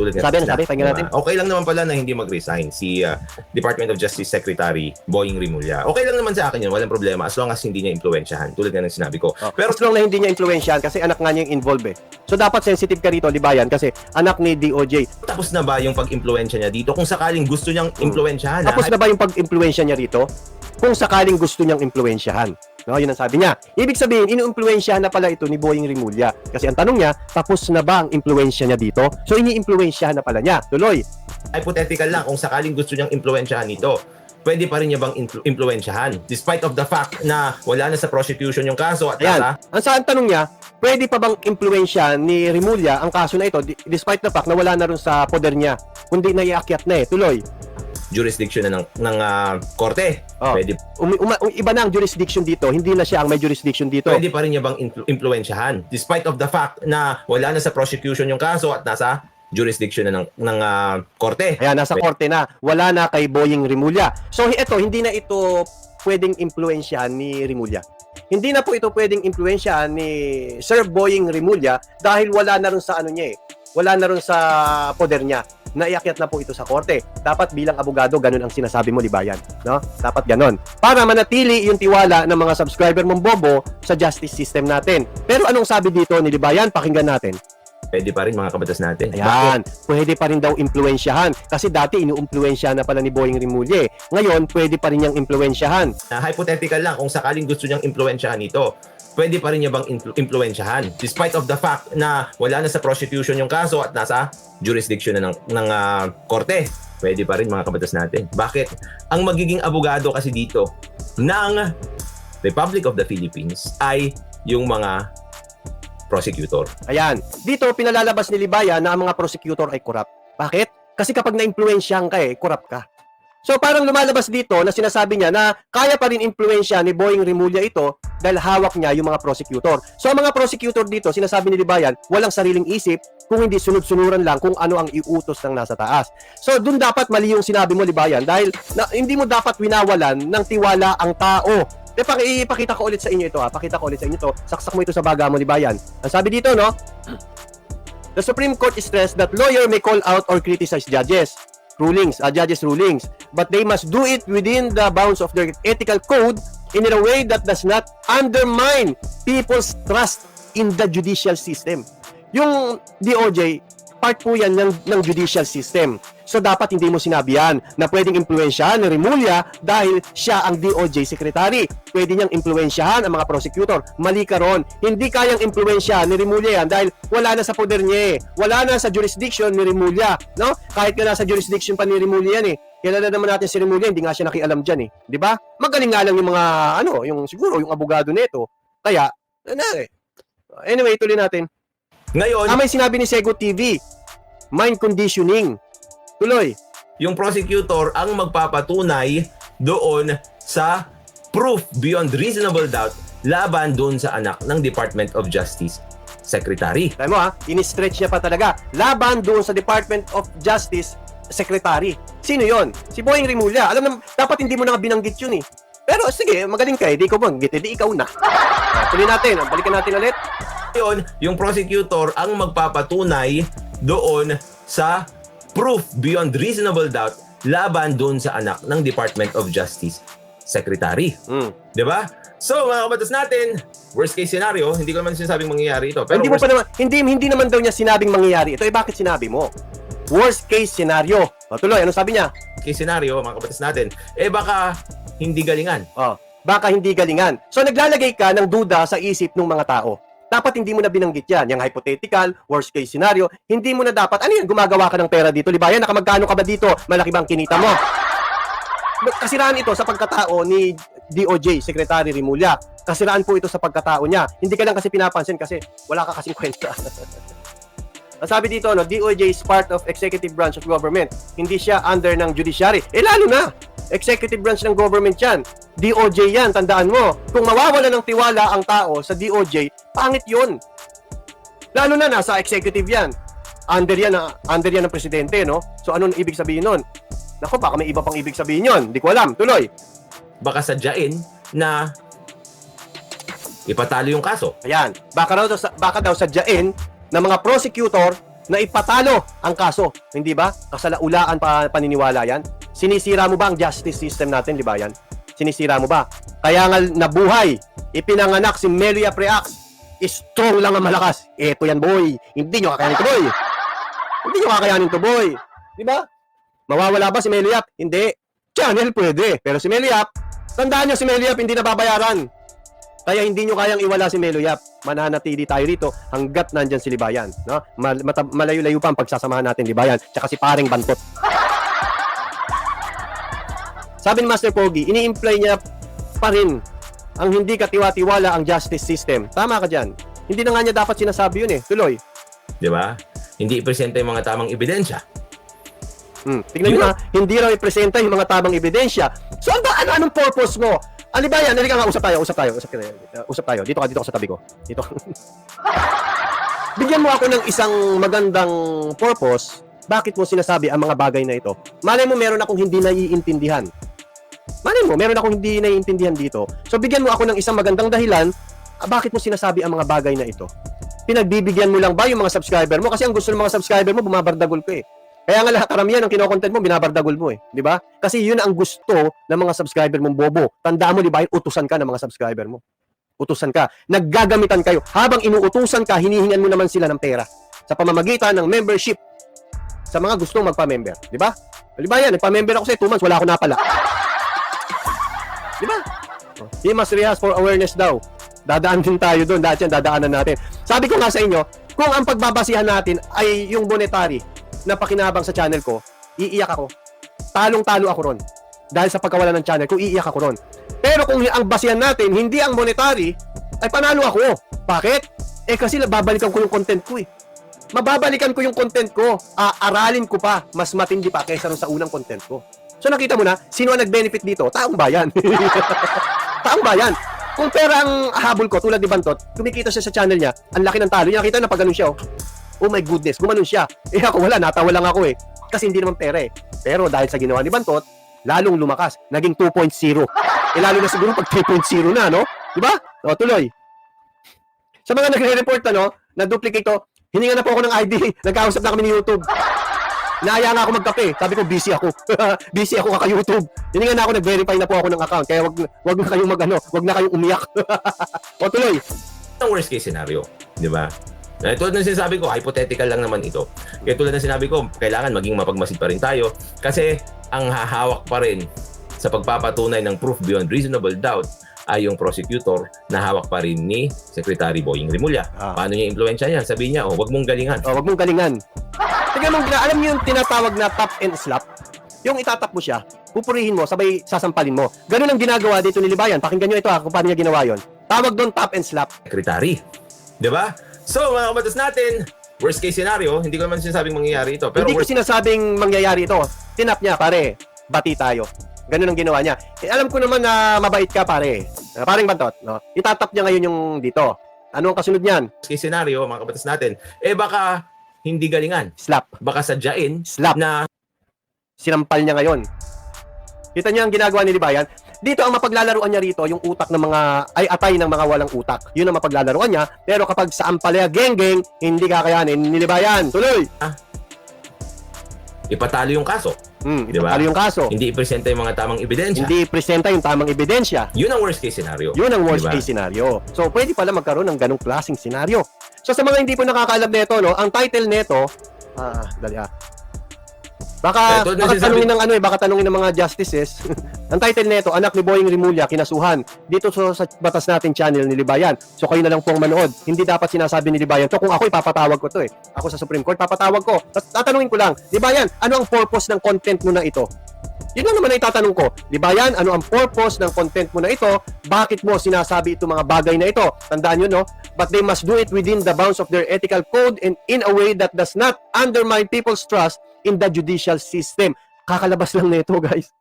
Tulad nga Sabi, sila, pakinggan diba? natin. Okay lang naman pala na hindi mag-resign si Department of Justice Secretary Boying Rimulya. Okay lang naman sa akin yun, walang problema as long as hindi niya impluwensyahan. Tulad nga ng sinabi ko. Pero as long na hindi niya influensyahan kasi anak nga niya yung involved eh. So dapat sensitive ka rito, Libayan, kasi anak ni DOJ. tapos na ba yung pag-impluwensya niya dito? Kung sakaling gusto niyang impluwensyahan. Tapos na ba yung pag-impluensya niya rito? Kung sakaling gusto niyang impluensyahan. No, yun ang sabi niya. Ibig sabihin, inu-impluensyahan na pala ito ni Boying Rimulya. Kasi ang tanong niya, tapos na ba ang impluensya niya dito? So ini-impluensyahan na pala niya. Tuloy. Hypothetical lang, kung sakaling gusto niyang impluwensyahan ito, pwede pa rin niya bang impluwensyahan? Despite of the fact na wala na sa prosecution yung kaso at Ayan. Ang saan tanong niya, pwede pa bang impluensyahan ni Rimulya ang kaso na ito despite the fact na wala na rin sa poder niya, kundi naiakyat na eh. Tuloy. jurisdiction na ng korte. Oh. Pwede, Iba na ang jurisdiction dito, hindi na siya ang may jurisdiction dito. pwede pa rin niya bang impluwensyahan? Despite of the fact na wala na sa prosecution yung kaso at nasa jurisdiction na ng korte. Ayan, nasa korte na. Wala na kay Boying Rimulya. So ito, hindi na ito pwedeng impluensyahan ni Rimulya. Hindi na po ito pwedeng impluensyahan ni Sir Boying Rimulya dahil wala na rin sa ano niya eh. Wala na rin sa poder niya. Naiakyat na po ito sa korte. Dapat bilang abogado, ganun ang sinasabi mo, Libayan. No? Dapat ganun. Para manatili yung tiwala ng mga subscriber mong bobo sa justice system natin. Pero anong sabi dito ni Libayan? Pakinggan natin. Pwede pa rin mga kabatas natin. Ayan, pwede pa rin daw impluensyahan. Kasi dati inuumpluensyahan na pala ni Boying Rimulya. Ngayon, pwede pa rin niyang impluensyahan. Hypothetical lang, kung sakaling gusto niyang impluwensyahan ito, pwede pa rin niya bang impluwensyahan? Despite of the fact na wala na sa prosecution yung kaso at nasa jurisdiction na ng korte. Pwede pa rin mga kabatas natin. Bakit? Ang magiging abogado kasi dito ng Republic of the Philippines ay yung mga prosecutor. Ayan. Dito, pinalalabas ni Libayan na ang mga prosecutor ay corrupt. Bakit? Kasi kapag na-impluensyahan ka corrupt ka. So parang lumalabas dito na sinasabi niya na kaya pa rin impluensya ni Boying Rimulya ito dahil hawak niya yung mga prosecutor. So ang mga prosecutor dito, sinasabi ni Libayan, walang sariling isip kung hindi sunod-sunuran lang kung ano ang iutos ng nasa taas. So dun dapat mali yung sinabi mo, Libayan, dahil hindi mo dapat winawalan ng tiwala ang tao. Ipakita ko ulit sa inyo ito Pakita ko ulit sa inyo ito. Saksak mo ito sa baga mo, Libayan. Ang sabi dito, no? The Supreme Court stressed that lawyer may call out or criticize judges' rulings, but they must do it within the bounds of their ethical code in a way that does not undermine people's trust in the judicial system. Yung DOJ, part po yan ng judicial system. So dapat hindi mo sinabi yan na pwedeng impluensyahan ni Rimulya dahil siya ang DOJ secretary. Pwede niyang impluensyahan ang mga prosecutor. Mali ka ron. Hindi kayang impluensyahan ni Rimulya yan dahil wala na sa poder niya Wala na sa jurisdiction ni Rimulya. No? Kahit nga nasa jurisdiction pa ni Rimulya yan Kilala naman natin si Rimulya, hindi nga siya nakialam dyan Di ba? Magaling nga lang yung mga, siguro yung abogado nito. Kaya, anyway, tuloy natin. Ngayon, May sinabi ni Sego TV, mind conditioning. Tuloy. yung prosecutor ang magpapatunay doon sa proof beyond reasonable doubt laban doon sa anak ng Department of Justice Secretary. Tayo mo ini-stretch niya pa talaga. Laban doon sa Department of Justice Secretary. Sino yon? Si Boying Rimulya. Alam na, dapat hindi mo na binanggit yun Pero sige, magaling ka di ko banggit, di ikaw na. Tuloy natin, balikan natin ulit. Ngayon, yung prosecutor ang magpapatunay doon sa proof beyond reasonable doubt laban doon sa anak ng Department of Justice Secretary. 'Di ba? So, mga kabatas natin, worst case scenario, hindi ko naman sinasabing mangyayari ito. Pero hindi naman daw niya sinabing mangyayari ito. Bakit sinabi mo? Worst case scenario. Tuloy, ano sabi niya? Case scenario, mga kabatas natin, baka hindi galingan. Baka hindi galingan. So naglalagay ka ng duda sa isip ng mga tao. Dapat hindi mo na binanggit yan. Yung hypothetical, worst case scenario, hindi mo na dapat. Ano yan? Gumagawa ka ng pera dito, Libayan? Nakamagkano ka ba dito? Malaki bang kinita mo? Kasiraan ito sa pagkatao ni DOJ, Secretary Rimulya. Kasiraan po ito sa pagkatao niya. Hindi ka lang kasi pinapansin kasi wala ka kasing kwenta. Ang sabi dito, DOJ is part of executive branch of government. Hindi siya under ng judiciary. Lalo na, executive branch ng government yan. DOJ yan, tandaan mo. Kung mawawala ng tiwala ang tao sa DOJ, pangit yun. Lalo na nasa executive yan. Under yan ng presidente, no? So ano ibig sabihin nun? Naku, baka may iba pang ibig sabihin yun. Hindi ko alam. Tuloy. Baka sadyain na ipatalo yung kaso. Ayan. Baka daw sadyain ng mga prosecutor na ipatalo ang kaso. Hindi ba? Kasalaulaan paniniwala yan. Sinisira mo ba ang justice system natin, Libayan? Sinisira mo ba? Kaya nga nabuhay, ipinanganak si Melia Preax. Strong lang ang malakas. Eto yan, boy. Hindi nyo kakayanin to, boy. Hindi nyo kakayanin to, boy. Di ba? Mawawala ba si Meliap? Hindi. Channel pwede. Pero si Meliap, tandaan nyo si Meliap hindi nababayaran. Kaya hindi nyo kayang iwala si Meliap. Mananatili tayo rito hanggat nandyan si Libayan. No? Malayo-layo pa ang pagsasamahan natin, Libayan. Tsaka si Paring Bantot. Sabi ni Master Pogi, ini-imply niya pa rin ang hindi katiwa-tiwala ang justice system. Tama ka dyan. Hindi na nga niya dapat sinasabi yun eh. Tuloy. Di ba? Hindi ipresenta yung mga tamang ebidensya. Tingnan nyo na, hindi raw ipresenta yung mga tamang ebidensya. So anong purpose mo? Alibayan, halika nga, usap tayo. Dito ka sa tabi ko. Dito. Bigyan mo ako ng isang magandang purpose. Bakit mo sinasabi ang mga bagay na ito? Malay mo meron akong hindi naiintindihan. Dito. So bigyan mo ako ng isang magandang dahilan. Bakit mo sinasabi ang mga bagay na ito? Pinagbibigyan mo lang ba yung mga subscriber mo? Kasi ang gusto ng mga subscriber mo, bumabardagol ko eh. Kaya nga lahat karamihan ng kinokontent mo, binabardagol mo eh. Di ba? Kasi yun ang gusto ng mga subscriber mong bobo. Tandaan mo, di ba? Utusan ka ng mga subscriber mo. Utusan ka. Naggagamitan kayo. Habang inuutusan ka, hinihingan mo naman sila ng pera. Sa pamamagitan ng membership. Sa mga gustong magpa-member. Di ba? Di ba yan? Nagpa-member ako sa 2 months, wala ako napala. Di ba? He must rehas for awareness daw. Dadaan din tayo doon. Dahil yan, dadaanan natin. Sabi ko nga sa inyo, kung ang pagbabasihan natin ay yung monetary na pakinabang sa channel ko, iiyak ako. Talong-talo ako ron. Dahil sa pagkawalan ng channel ko, iiyak ako ron. Pero kung ang basihan natin, hindi ang monetary, ay panalo ako. Bakit? Kasi babalikan ko yung content ko eh. Mababalikan ko yung content ko. Aaralin ko pa. Mas matindi pa kaysa sa unang content ko. So nakita mo na, sino ang nag-benefit dito? Taong bayan. Taong bayan. Kung pera ang habol ko, tulad ni Bantot, kumikita siya sa channel niya, ang laki ng talo niya. Nakita na pag ganun siya, oh my goodness, gumanon siya. Ako wala, natawa lang ako eh. Kasi hindi naman pera eh. Pero dahil sa ginawa ni Bantot, lalong lumakas. Naging 2.0. Lalo na siguro pag 3.0 na, no? Diba? O, tuloy. Sa mga nagre-report, na duplicate to, hininga na po ako ng ID. Nagkausap na kami ni YouTube. Naaya nga ako magkape. Sabi ko, busy ako. Busy ako kaka-YouTube. Hininga na ako, nag-verify na po ako ng account. Kaya wag na kayong wag na kayong umiyak. O, tuloy. Ang worst case scenario, di ba? Tulad ng sinasabi ko, hypothetical lang naman ito. Kaya tulad ng sinabi ko, kailangan maging mapagmasid pa rin tayo kasi ang hahawak pa rin sa pagpapatunay ng proof beyond reasonable doubt ay yung prosecutor na hawak pa rin ni Secretary Boying Rimulya. Paano niya impluwensya yan? Sabihin niya, wag mong galingan. Wag mong galingan. Tignan mo, alam niyo yung tinatawag na tap and slap? Yung itatap mo siya, pupurihin mo, sabay sasampalin mo. Ganun ang ginagawa dito ni Libayan. Pakinggan niyo ito kung paano niya ginawa yon. Tawag doon tap and slap. Secretary. Di ba? So, mga kabatas natin, worst case scenario, hindi ko naman sinasabing mangyayari ito. Pero hindi ko sinasabing mangyayari ito. Tinap niya, pare. Bati tayo. Ganun ang ginawa niya. Alam ko naman na mabait ka, pare. Paring Bantot, no? Itatap niya ngayon yung dito. Ano ang kasunod niyan? Worst case scenario, mga kabatas natin, baka hindi galingan. Slap. Baka sadyain Slap. na Sinampal niya ngayon. Kita niyo ang ginagawa ni Libayan? Dito ang mapaglalaruan niya rito, yung utak ng mga, ay atay ng mga walang utak. Yun ang mapaglalaruan niya. Pero kapag sa ampalaya geng-geng, hindi kakayanin ni Libayan. Tuloy! ipatalo yung kaso. Diba? Ipatalo yung kaso. Hindi ipresenta yung mga tamang ebidensya. Hindi presenta yung tamang ebidensya. Yun ang worst case scenario. Yun ang worst Diba? case scenario. So, pwede pala magkaroon ng ganong klaseng scenario. So, sa mga hindi po nakakaalam nito, no, ang title nito, Baka tanungin ng baka tanungin ng mga justices. Ang title nito, Anak ni Boying Rimulya kinasuhan. Dito sa batas natin channel ni Libayan. So kayo na lang pong manood. Hindi dapat sinasabi ni Libayan. So kung ako ipapatawag ko 'to Ako sa Supreme Court papatawag ko. Tatanungin ko lang, Libayan, ano ang purpose ng content mo na ito? Yun lang naman ang itatanong ko. Libayan, ano ang purpose ng content mo na ito? Bakit mo sinasabi itong mga bagay na ito? Tandaan nyo, no? But they must do it within the bounds of their ethical code and in a way that does not undermine people's trust in the judicial system. Kakalabas lang nito, guys.